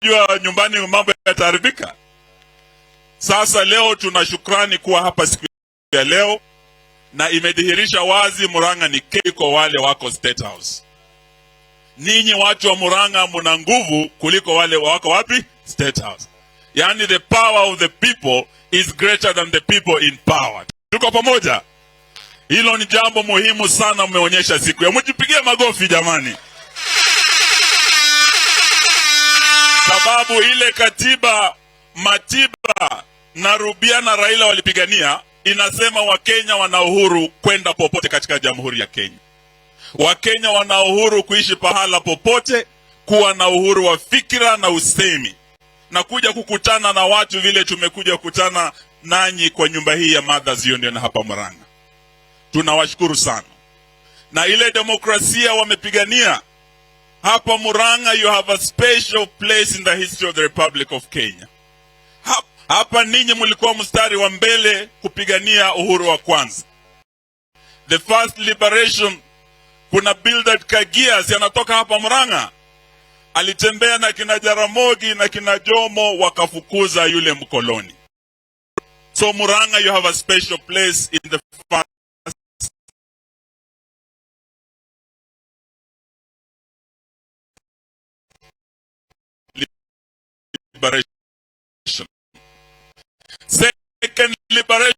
unajua nyumbani mambo yataharibika. Sasa leo tuna shukrani kuwa hapa siku ya leo, na imedhihirisha wazi Murang'a ni kei kwa wale wako State House. Ninyi watu wa Murang'a muna nguvu kuliko wale wako wapi? State House. Yani the power of the people is greater than the people in power. Tuko pamoja? Hilo ni jambo muhimu sana mmeonyesha siku ya. Mjipigie magofi jamani. Sababu ile katiba Matiba na Rubia na Raila walipigania inasema Wakenya wana uhuru kwenda popote katika Jamhuri ya Kenya. Wakenya wana uhuru kuishi pahala popote, kuwa na uhuru wa fikira na usemi, na kuja kukutana na watu vile tumekuja kukutana nanyi kwa nyumba hii ya Mothers Union hapa Murang'a. Tunawashukuru sana. Na ile demokrasia wamepigania hapa Murang'a, you have a special place in the history of the Republic of Kenya. Hapa ninyi mlikuwa mstari wa mbele kupigania uhuru wa kwanza. The first liberation, kuna Bildad Kagias yanatoka hapa Murang'a. Alitembea na kina Jaramogi na kina Jomo wakafukuza yule mkoloni. So Murang'a, you have a special place in the first liberation. Second liberation